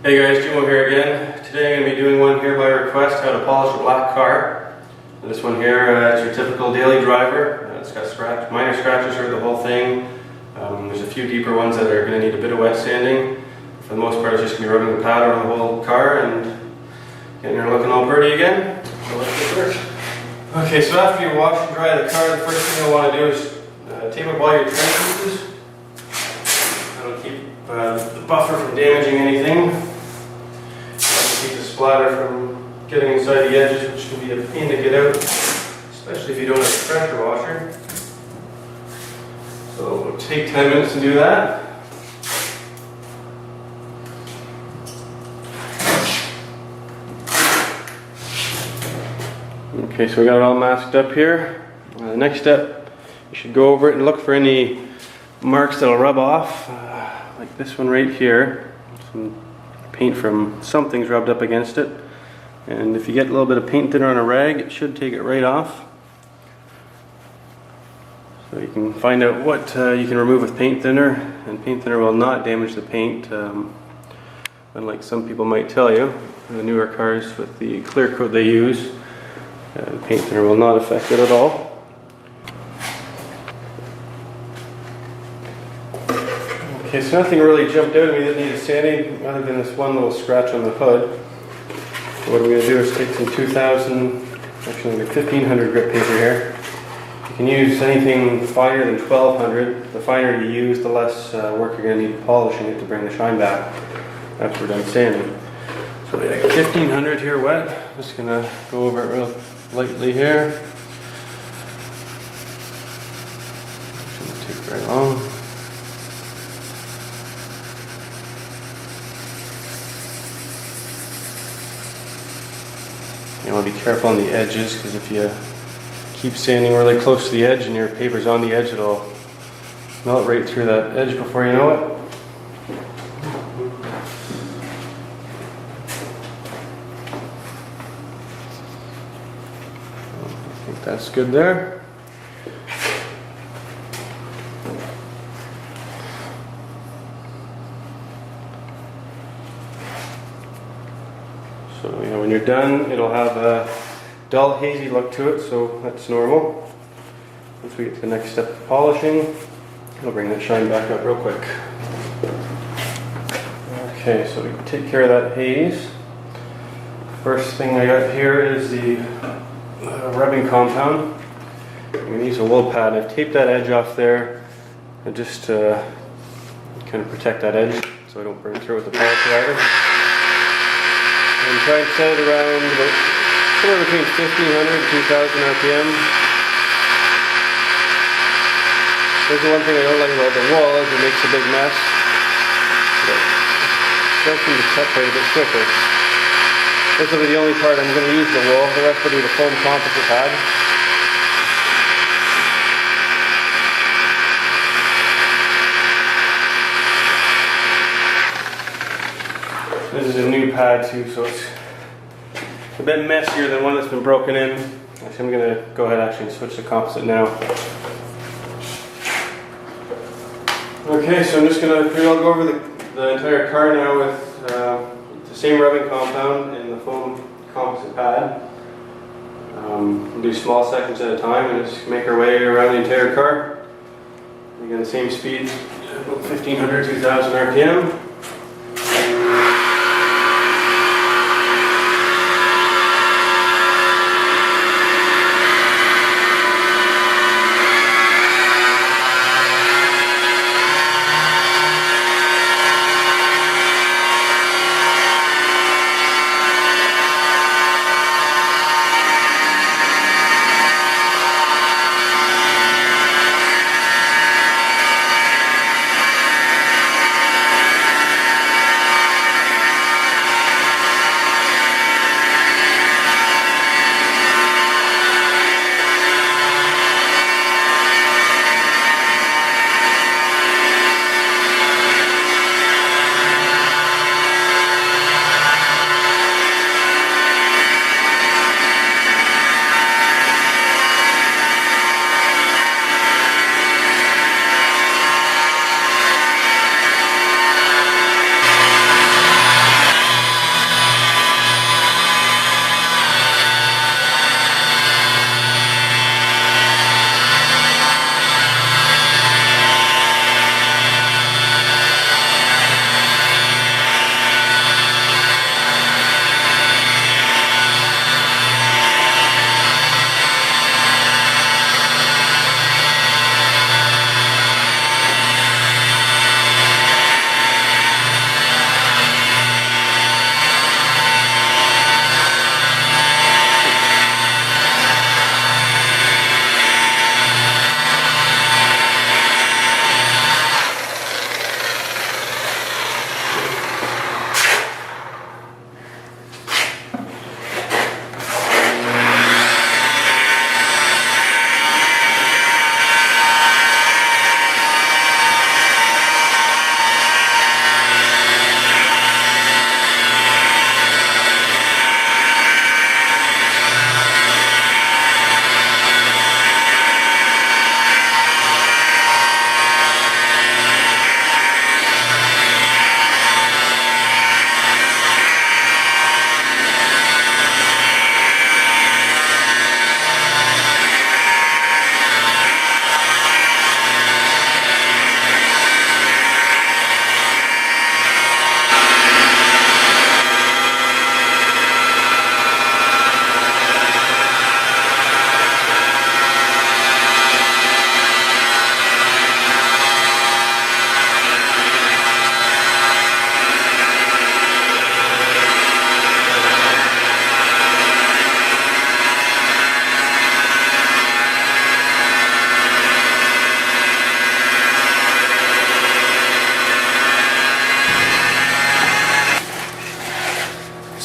Hey guys, Jimo here again. Today I'm going to be doing one here by request, how to polish a black car. And this one here, it's your typical daily driver. It's got minor scratches over the whole thing. There's a few deeper ones that are going to need a bit of wet sanding. For the most part, it's just going to be rubbing the pad over the whole car and getting her looking all pretty again. So let's get started. Okay, so after you wash and dry the car, the first thing you'll want to do is tape up all your trim pieces. That'll keep the buffer from damaging anything. Keep the splatter from getting inside the edges, which can be a pain to get out, especially if you don't have a pressure washer. So it'll take 10 minutes to do that. Okay, so we got it all masked up here. The next step, you should go over it and look for any marks that'll rub off, like this one right here. Some paint from something's rubbed up against it. And if you get a little bit of paint thinner on a rag, it should take it right off. So you can find out what you can remove with paint thinner, and paint thinner will not damage the paint, unlike some people might tell you. The newer cars with the clear coat they use, paint thinner will not affect it at all. Okay, so nothing really jumped out at me that needed sanding other than this one little scratch on the hood. So what I'm going to do is take some 1500 grit paper here. You can use anything finer than 1200. The finer you use, the less work you're going to need polishing it to bring the shine back after we're done sanding. So we got 1500 here wet. Just going to go over it real lightly here. Shouldn't take very long. You want to be careful on the edges, because if you keep sanding really close to the edge and your paper's on the edge, it'll melt right through that edge before you know it. I think that's good there. So when you're done, it'll have a dull, hazy look to it, so that's normal. Once we get to the next step of polishing, it'll bring that shine back up real quick. Okay, so we can take care of that haze. First thing I got here is the rubbing compound. I'm going to use a wool pad. I've taped that edge off there and just kind of protect that edge so I don't burn through it with the polisher either. And try and set it around about somewhere between 1500 and 2000 RPM. There's the one thing I don't like about the wool is it makes a big mess. But it does seem to cut quite a bit quicker. This will be the only part I'm going to use the wool. The rest will be the foam composite pad. This is a new pad too, so it's a bit messier than one that's been broken in. Actually, I'm going to go ahead and switch to composite now. Okay, so I'm just going to pretty well go over the entire car now with the same rubbing compound and the foam composite pad. We'll do small sections at a time and just make our way around the entire car. Again, the same speed, about 1500, 2000 RPM.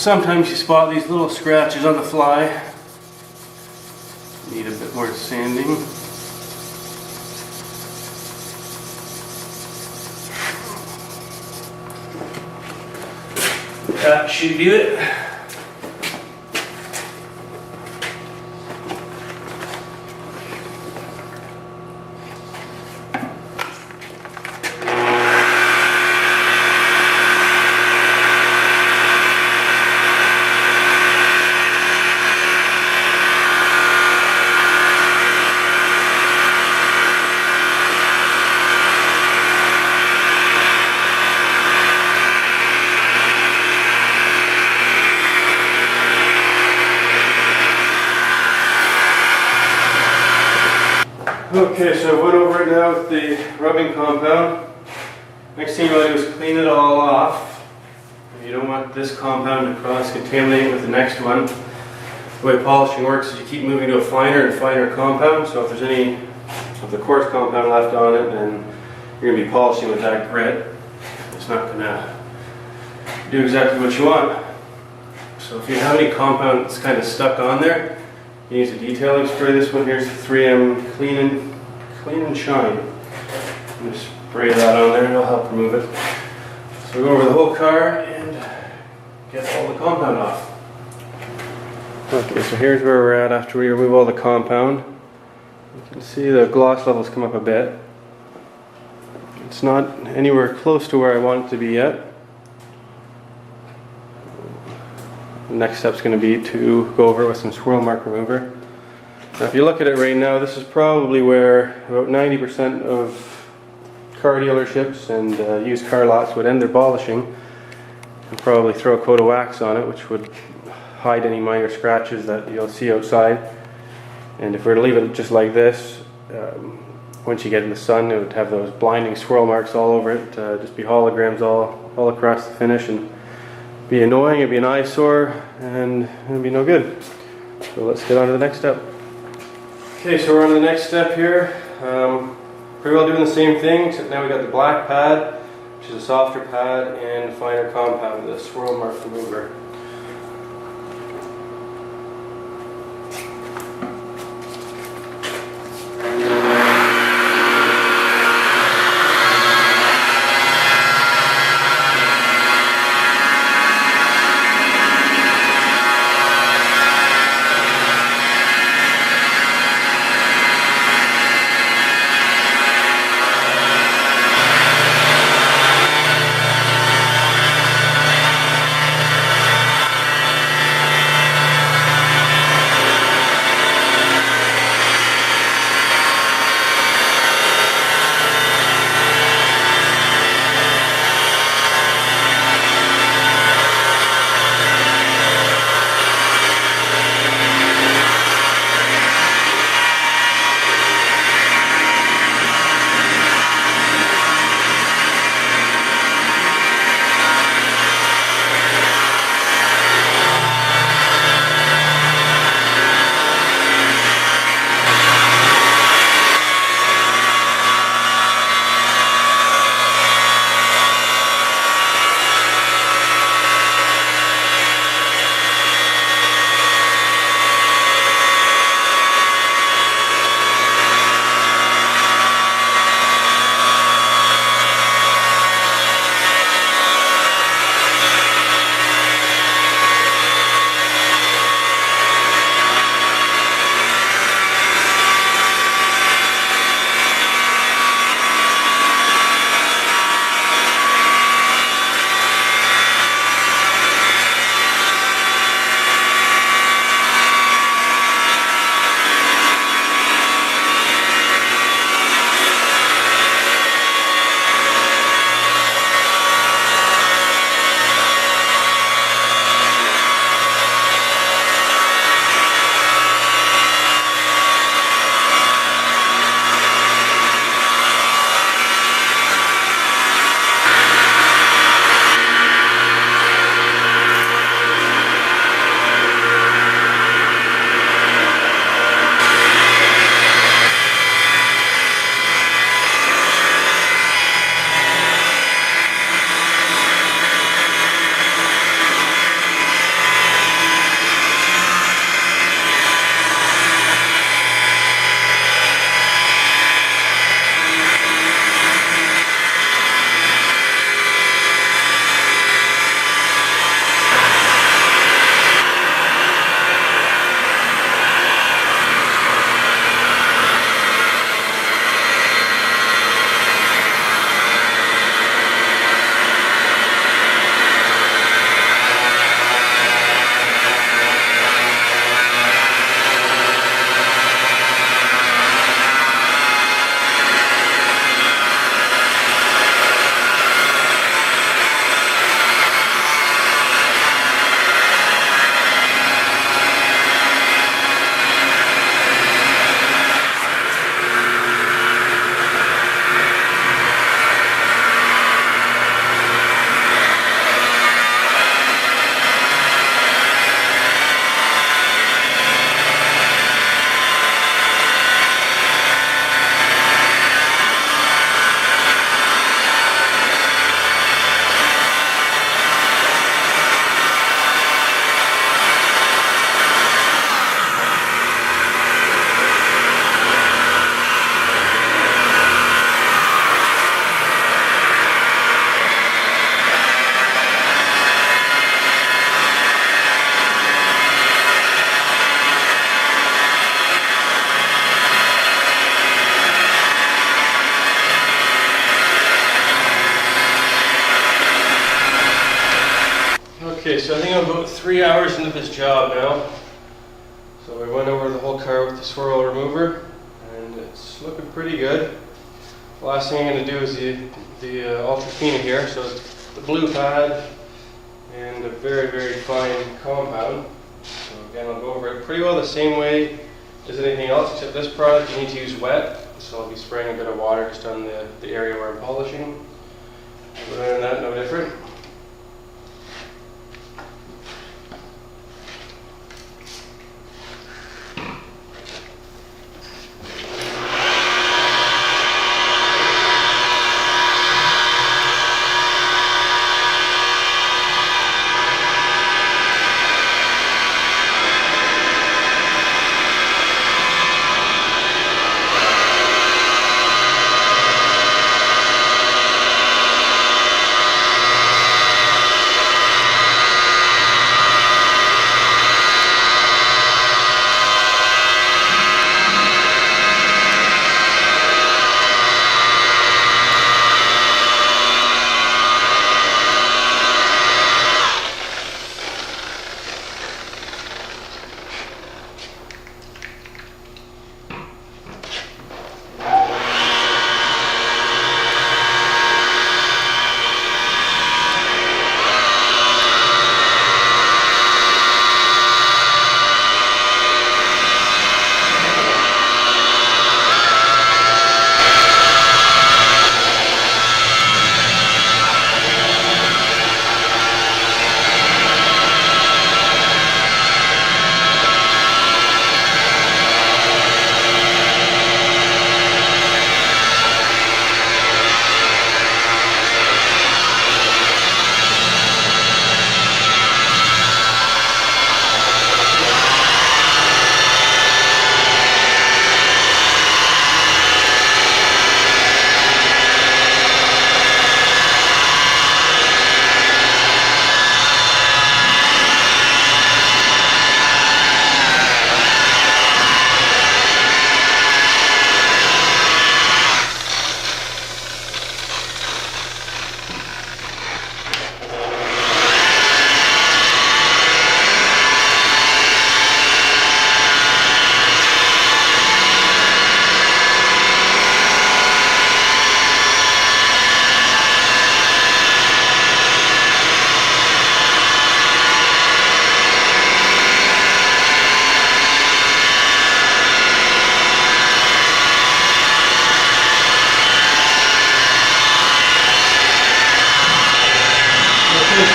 Sometimes you spot these little scratches on the fly. Need a bit more sanding. That should do it. Okay, so I went over it now with the rubbing compound. Next thing you want to do is clean it all off. You don't want this compound to cross-contaminate with the next one. The way polishing works is you keep moving to a finer and finer compound, so if there's any of the coarse compound left on it, then you're going to be polishing with that grit. It's not going to do exactly what you want. So if you have any compound that's kind of stuck on there, you use a detailing spray. This one here is 3M Clean and Shine. I'm just spray that on there and it'll help remove it. So go over the whole car and get all the compound off. Okay, so here's where we're at after we remove all the compound. You can see the gloss levels come up a bit. It's not anywhere close to where I want it to be yet. The next step is going to be to go over it with some swirl mark remover. Now if you look at it right now, this is probably where about 90% of car dealerships and used car lots would end their polishing and probably throw a coat of wax on it, which would hide any minor scratches that you'll see outside. And if we were to leave it just like this, once you get in the sun, it would have those blinding swirl marks all over it, just be holograms all across the finish, and be annoying, it'd be an eyesore, and it'd be no good. So let's get on to the next step. Okay, so we're on to the next step here. Pretty well doing the same thing, except now we got the black pad, which is a softer pad, and finer compound, the swirl mark remover. Okay, so I think I'm about 3 hours into this job now. So I went over the whole car with the swirl remover, and it's looking pretty good. The last thing I'm going to do is the Ultra Fina here. So it's the blue pad and a very, very fine compound. So again, I'll go over it pretty well the same way as anything else, except this product you need to use wet. So I'll be spraying a bit of water just on the area where I'm polishing. But other than that, no different.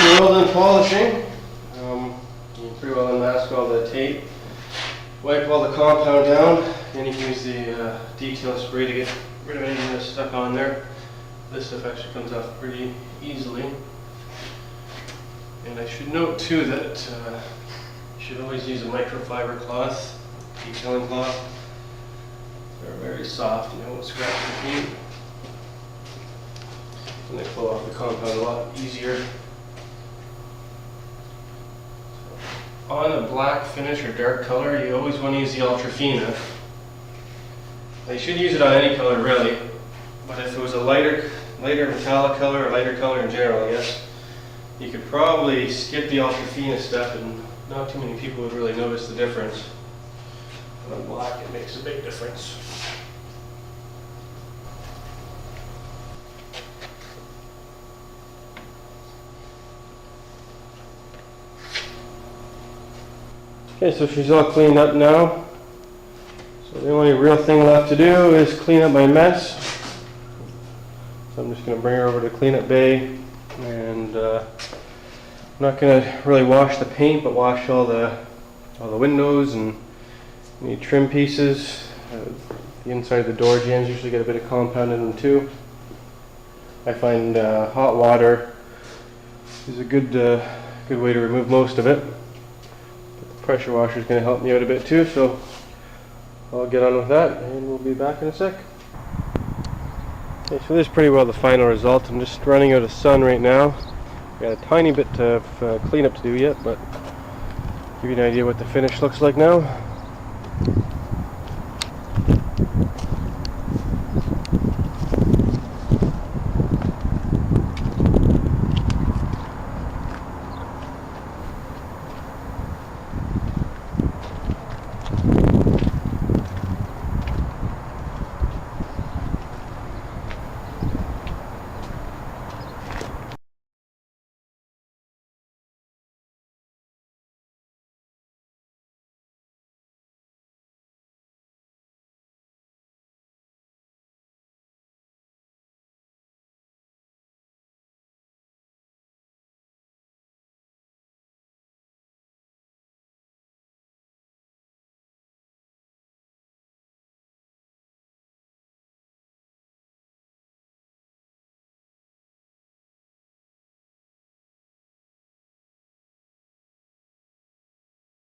We're well done polishing. You can pretty well unmask all the tape. Wipe all the compound down, and you can use the detail spray to get rid of anything that's stuck on there. This stuff actually comes off pretty easily. And I should note too that you should always use a microfiber cloth, detailing cloth. They're very soft and they won't scratch your paint. And they pull off the compound a lot easier. On a black finish or dark color, you always want to use the Ultra Fina. Now you should use it on any color really, but if it was a lighter metallic color or lighter color in general, I guess, you could probably skip the Ultra Fina stuff and not too many people would really notice the difference. But on black it makes a big difference. Okay, so she's all cleaned up now. So the only real thing left to do is clean up my mess. So I'm just going to bring her over to cleanup bay, and I'm not going to really wash the paint, but wash all the windows and any trim pieces. The inside of the door jambs usually get a bit of compound in them too. I find hot water is a good way to remove most of it. Pressure washer is going to help me out a bit too, so I'll get on with that and we'll be back in a sec. Okay, so this is pretty well the final result. I'm just running out of sun right now. Got a tiny bit of cleanup to do yet, but give you an idea what the finish looks like now.